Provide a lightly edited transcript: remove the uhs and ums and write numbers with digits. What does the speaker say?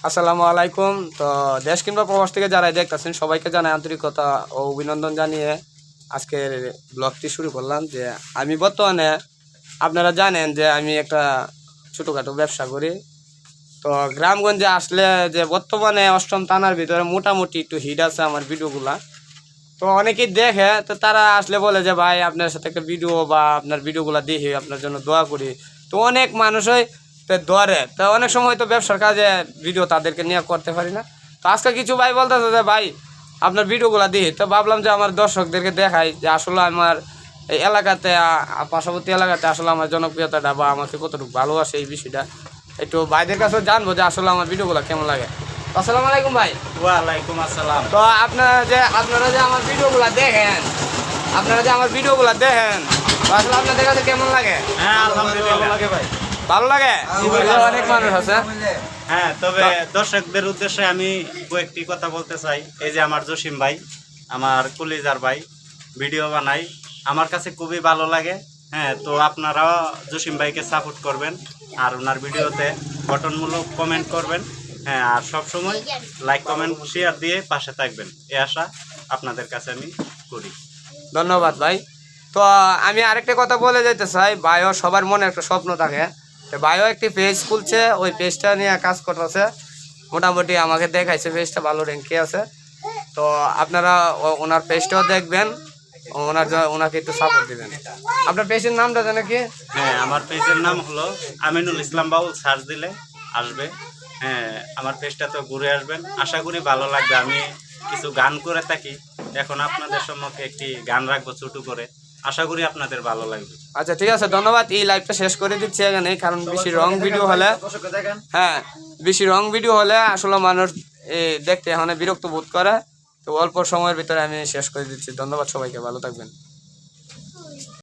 আসসালামু আলাইকুম। তো দেশ কিংবা প্রবাস থেকে যারা দেখতেছেন সবাইকে জানাই আন্তরিকতা ও অভিনন্দন জানিয়ে আজকের ব্লগটি শুরু করলাম। যে আমি বর্তমানে আপনারা জানেন যে আমি একটা ছোটোখাটো ব্যবসা করি। তো গ্রামগঞ্জে আসলে যে বর্তমানে অষ্টম থানার ভিতরে মোটামুটি একটু হিট আছে আমার ভিডিওগুলা। তো অনেকেই দেখে, তো তারা আসলে বলে যে ভাই আপনার সাথে একটা ভিডিও বা আপনার ভিডিওগুলো দেখি, আপনার জন্য দোয়া করি। তো অনেক মানুষই তো ধরে, তো অনেক সময় তো ব্যবসার কাজে ভিডিও তাদেরকে নিয়ে করতে পারি না। তো আজকে কিছু ভাই বলতেছে যে ভাই আপনার ভিডিওগুলো দিই, তো ভাবলাম যে আমার দর্শকদেরকে দেখাই যে আসলে আমার এই এলাকাতে পার্শ্ববর্তী এলাকাতে আসলে আমার জনপ্রিয়তাটা বা আমাকে কতটুকু ভালোবাসে এই বিষয়টা একটু ভাইদের কাছেও জানবো যে আসলে আমার ভিডিওগুলো কেমন লাগে। আসসালামু আলাইকুম ভাই। ওয়ালাইকুম আসসালাম। তো আপনারা যে আমার ভিডিওগুলো দেখেন, তো আসলে আপনাদের কাছে কেমন লাগে? হ্যাঁ আলহামদুলিল্লাহ ভালো লাগে ভাই। ভালো লাগে? অনেক মানুষ আছে। হ্যাঁ, তবে দর্শকদের উদ্দেশ্যে আমি কয়েকটি কথা বলতে চাই। এই যে আমার জসিম ভাই, আমার কলিজার ভাই, ভিডিও বানাই, আমার কাছে খুবই ভালো লাগে। হ্যাঁ, তো আপনারাও জসিম ভাইকে সাপোর্ট করবেন আর ওনার ভিডিওতে গঠনমূলক কমেন্ট করবেন। হ্যাঁ, আর সবসময় লাইক কমেন্ট শেয়ার দিয়ে পাশে থাকবেন, এই আশা আপনাদের কাছে আমি করি। ধন্যবাদ ভাই। তো আমি আরেকটা কথা বলে যেতে চাই, ভাইও সবার মনে একটা স্বপ্ন থাকে। তো ভাইও একটি পেজ খুলছে, ওই পেজটা নিয়ে কাজ করতেছে। মোটামুটি আমাকে দেখাইছে পেজটা ভালো র্যাঙ্কে আছে। তো আপনারা ওনার পেজটাও দেখবেন, ওনাকে একটু সাপোর্ট দিবেন। আপনার পেজের নামটা জানে কি? হ্যাঁ, আমার পেজের নাম হলো আমিনুল ইসলাম বাউল, সার্চ দিলে আসবে। হ্যাঁ, আমার পেজটা তো ঘুরে আসবেন, আশা করি ভালো লাগবে। আমি কিছু গান করে থাকি, এখন আপনাদের সম্মুখে একটি গান রাখবো ছোট করে, আশা করি আপনাদের ভালো লাগবে। আচ্ছা ঠিক আছে, ধন্যবাদ। এই লাইভটা শেষ করে দিচ্ছি এখানে, কারণ বেশি রং ভিডিও হলে আসলে মানুষ দেখতে এখন বিরক্ত বোধ করে। তো অল্প সময়ের ভিতরে আমি শেষ করে দিচ্ছি। ধন্যবাদ সবাইকে, ভালো থাকবেন।